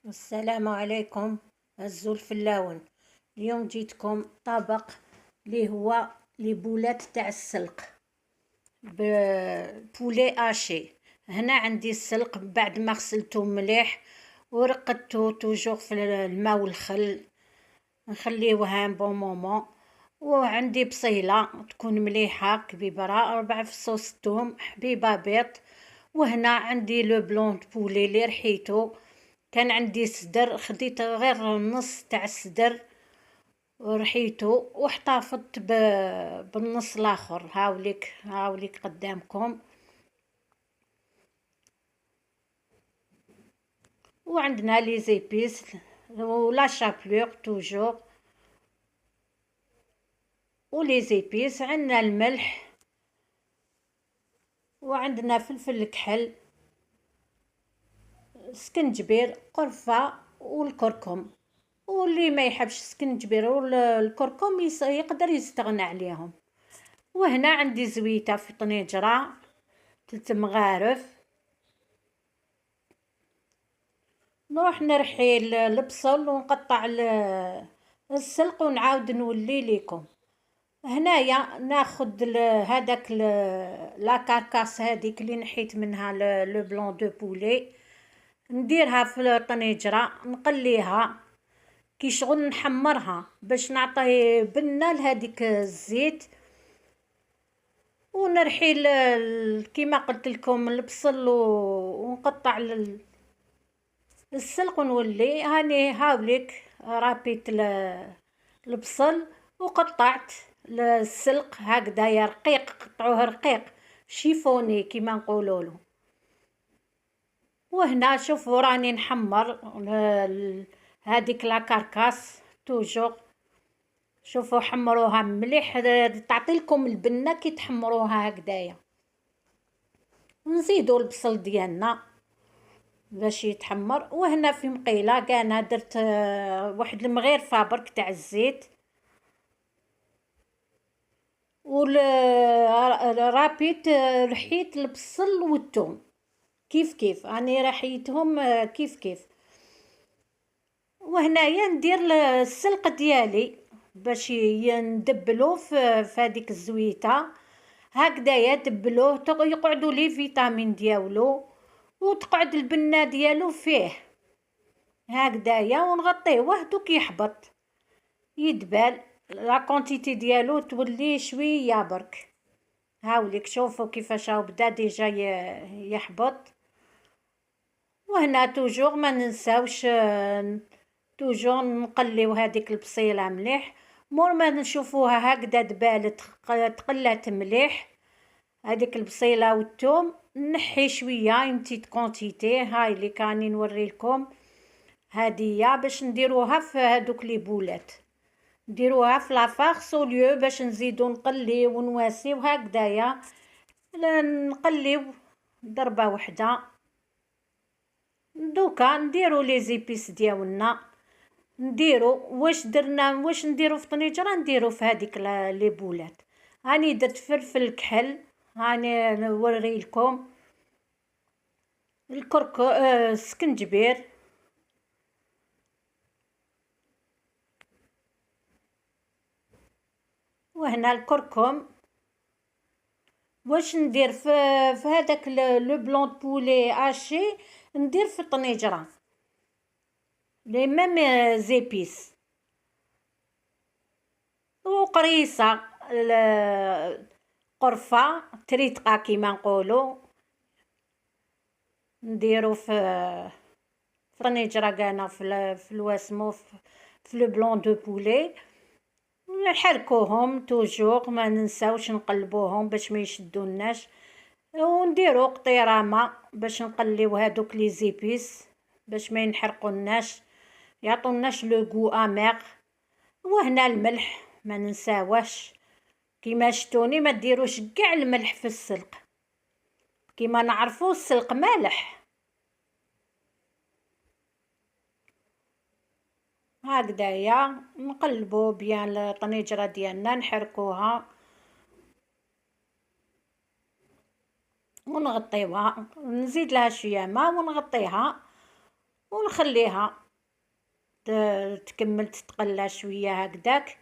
السلام عليكم. هزوا الفلاون. اليوم جيتكم طبق اللي هو لي بولات تاع السلق ببولي اشي. هنا عندي السلق بعد ما غسلته مليح ورقدته توجور في الماء والخل، نخليوها بون مومون. وعندي بصيلة تكون مليحة كبيبرة، 4 فصوص توم، حبيبة بيض. وهنا عندي لو بلون بولي اللي رحيته. كان عندي صدر، خديت غير نص تاع الصدر ورحيته واحتفظت بالنص الاخر. هاوليك قدامكم. وعندنا لي زيبيس ولا شابلور توجور، ولي زيبيس عندنا الملح، وعندنا فلفل الكحل، سكنجبير، قرفة، والكركم. واللي ما يحبش سكنجبير والكركم يقدر يستغنى عليهم. وهنا عندي زويته في طنجرة 3 مغارف. نروح نرحي البصل ونقطع السلق ونعاود نولي ليكم. هنايا ناخد هذاك لا كاركاس هذيك اللي نحيت منها لو بلون دو بولي، نديرها في الطنجرة نقليها كي شغل نحمرها باش نعطي بنة لهذيك الزيت. ونرحي كيما قلت لكم البصل ونقطع السلق ونولي. هاني هاوليك رابيت البصل وقطعت السلق هكذايا رقيق، قطعوه رقيق شيفوني كيما نقولولو. وهنا شوفوا راني نحمر هذيك لا كاركاس توجور. شوفوا حمروها مليح، تعطي لكم البنه كي تحمروها هكذايا. نزيدوا البصل ديالنا باش يتحمر. وهنا في مقيله كانا درت واحد المغيرفه برك تاع الزيت، رابيت رحيت البصل والثوم كيف كيف راني رحيتهم كيف كيف. وهنايا ندير السلق ديالي باش ندبلو في هذيك الزويته هكذايا. دبلوه يقعدوا لي فيتامين ديالو وتقعد البنه ديالو فيه هكذايا. ونغطيه دوك يحبط يدبل، لا كونتيتي ديالو تولي شويه برك. هاوليك شوفوا كيفاش هاو بدا ديجا يحبط. وهنا توجور ما ننساوش توجور نقليو هذيك البصيله مليح. مور ما نشوفوها هكذا دبالت تقلات مليح هذيك البصيله والثوم، نحي شويه اون بتيت كونتيتي. هاي اللي كاني نوري لكم هادية باش نديروها في هذوك لي بولات، نديروها في لافاغ سوليو باش نزيدو نقليو ونواسيو هكذايا. نقليو ضربه وحده. دوكا نديرو لي زيبيس ديالنا، نديرو واش درنا، واش نديرو في طنجره نديرو في هذيك لي بولات. هاني درت فلفل كحل، هاني نوري لكم الكرك سكنجبير. وهنا الكركم. واش ندير في هذاك لو بلون بولي اشي، ندير في الطنجره لي ميم زيبيس. وقريصه قرفه تريتقه كيما نقولوا نديرو في الطنجره كانا في الواسمو في لو بلون دو بولي. نحركوهم توجور ما ننساوش نقلبوهم باش ما يشدوناش. ونديرو قطيرامه باش نقليو هادوك لي زيبيس باش ما ينحرقوناش، يعطوناش لو غو اميغ. وهنا الملح ما ننساوش، كيما شتوني ما ديروش كاع الملح في السلق، كيما نعرفو السلق مالح هكذايا. نقلبو بيان الطنجره ديالنا نحركوها ونغطيوها، نزيد لها شويه ماء ونغطيها. ونخليها تكمل تتقلى شويه هكذاك.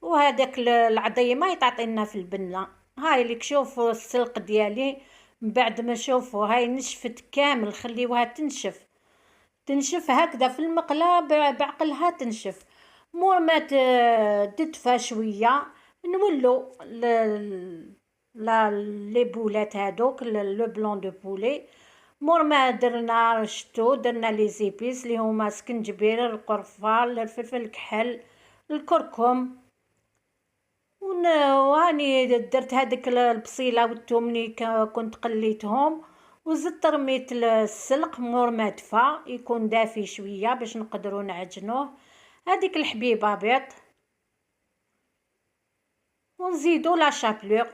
وهذاك العظيمه يتعطينا في البنه. هاي ليك شوفوا السلق ديالي من بعد ما شوفوا هاي نشفت كامل، خليوها تنشف تنشف هكذا في المقلاة بعقلها تنشف. مور ما تدفى شويه نولو لا لي بولات هادوك لو بلون دو بولي. مور ما درنا شتو درنا لي زيبيس اللي هما سكنجبير القرفه الفلفل الكحل الكركم. واني درت هذيك البصيله والثوم اللي كنت قليتهم وزدت رميت السلق مور ما دفى يكون دافي شويه باش نقدروا نعجنوه. هذيك الحبيبه بيض ونزيدو لا شابلور.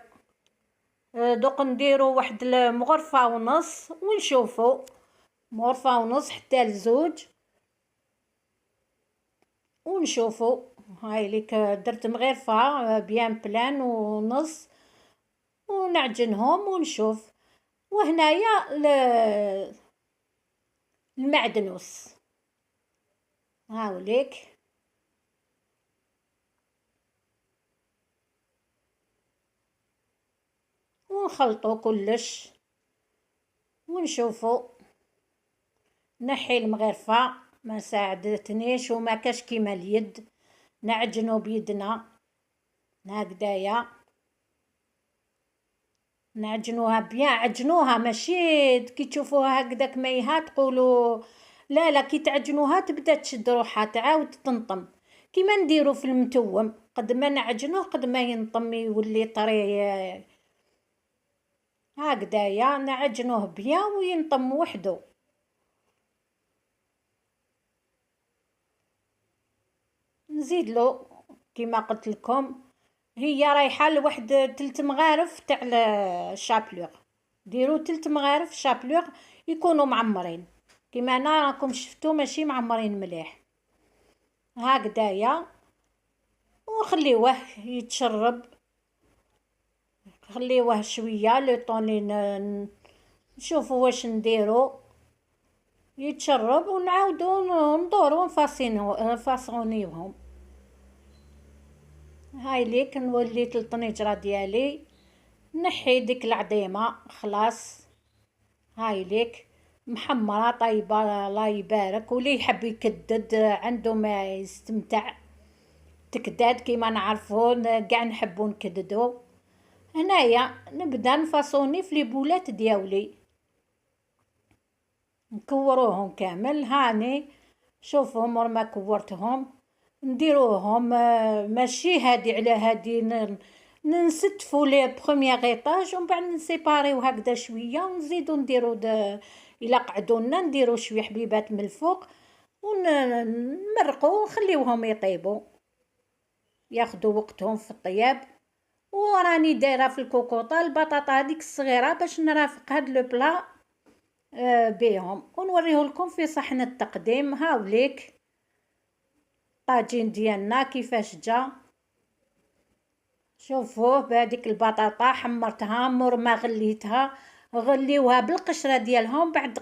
دوك نديرو واحد مغرفه ونص ونشوفو مغرفه ونص حتى لزوج ونشوفو. هاي ليك درت مغرفه بيان بلان ونص ونعجنهم ونشوف. وهنايا المعدنوس هاوليك ونخلطو كلش ونشوفو. نحي المغرفة ما ساعدتنيش وما كاش كيما اليد، نعجنو بيدنا هكدايا نعجنوها بيان عجنوها ماشي كي تشوفوها هكداك ميها تقولوا لا لا، كي تعجنوها تبدا تشد روحها تعاود تنطم كيما نديرو في المتوم. قد ما نعجنوه قد ما ينطم يولي طري هكدايا نعجنوه بيان وينطم وحده. نزيدلو كيما قلت لكم هي رايحه لواحد 3 مغارف تاع الشابلور. ديروا 3 مغارف شابلور يكونوا معمرين كيما انا راكم شفتوا ماشي معمرين مليح هكدايا. وخليوه يتشرب خليوه شويه لو طوني نشوفوا واش نديرو يتشرب ونعاودو ندورو نفاصونيوهم. هاي ليك نوليت الطنجره ديالي نحي ديك العظيمه خلاص. هاي ليك محمره طيبه الله يبارك. واللي يحب يكدد عنده ما يستمتع تكداد كيما نعرفون كاع نحبو نكددو. هنايا نبدا نفاصوني في لي بولات دياولي نكوروهم كامل. هاني شوفوا مور ما كورتهم نديروهم ماشي هادي على هادي نستفو لي بروميير ايطاج ومن بعد نسيباريو هكذا شويه ونزيدو نديرو الا قعدونا نديرو شويه حبيبات من الفوق ونمرقو ونخليوهم يطيبوا ياخدوا وقتهم في الطياب. وراني دايره في الكوكوطه البطاطا هذيك الصغيره باش نرافق هاد لو بلا بيهم ونوريه لكم في صحن التقديم. هاوليك الطاجين ديالنا كيفاش جا. شوفوه بهذيك البطاطا حمرتها مور ما غليتها غليوها بالقشره ديالهم بعد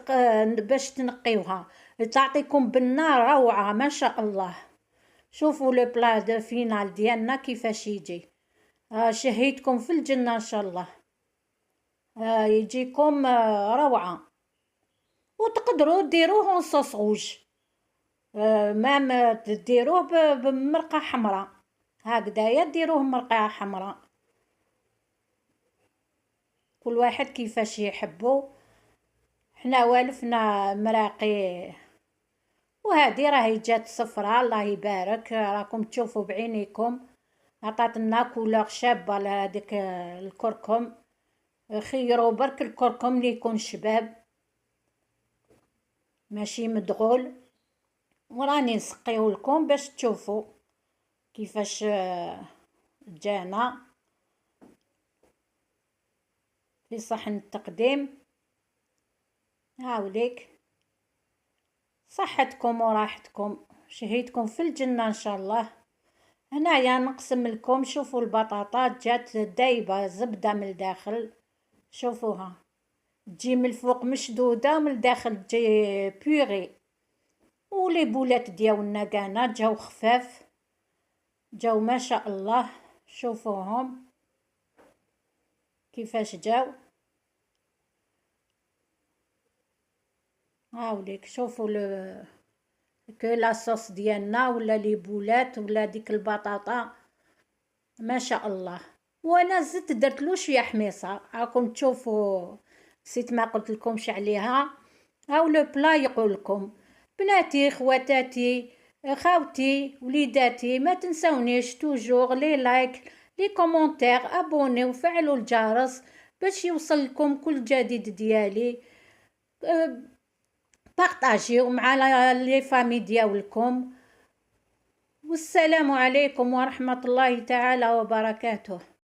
باش تنقيوها تعطيكم بنه روعه ما شاء الله. شوفوا لو بلا دو فينال ديالنا كيفاش يجي. شهيتكم في الجنه ان شاء الله. يجيكم روعه. وتقدروا ديروه صوص روج ما تديروه بمرقه حمراء هكذايا ديروه مرقه حمراء كل واحد كيفاش يحبو. حنا والفنا مراقي وهذه راهي جات صفرة الله يبارك راكم تشوفوا بعينيكم عطاتنا كولور شابه لهذيك الكركم. خيروا برك الكركم اللي يكون شباب ماشي مدغول. وراني نسقيه لكم باش تشوفوا كيفاش جانا في صحن التقديم. هاوليك صحتكم وراحتكم شهيتكم في الجنة ان شاء الله. هنايا نقسم لكم شوفوا البطاطا جات دايبه زبده من الداخل شوفوها تجي من الفوق مشدودة ومن الداخل تجي بيغي. ولي بولات ديالنا كانا جاو خفاف، جاو ما شاء الله. شوفوهم كيفاش جاو. هاوليك شوفوا كو لاصوص ديالنا ولا لي بولات ولا ديك البطاطا ما شاء الله. وانا زدت درتلو شويه حميصه، راكم تشوفوا. نسيت ما قلت لكمش عليها. هاو لو بلا يقول لكم بناتي خواتاتي خاوتي وليداتي، ما تنسونيش توجور لي لايك لي كومونتير، ابوني وفعلوا الجرس باش يوصل لكم كل جديد ديالي. بارطاجيو مع لي فامي ديالكم. والسلام عليكم ورحمة الله تعالى وبركاته.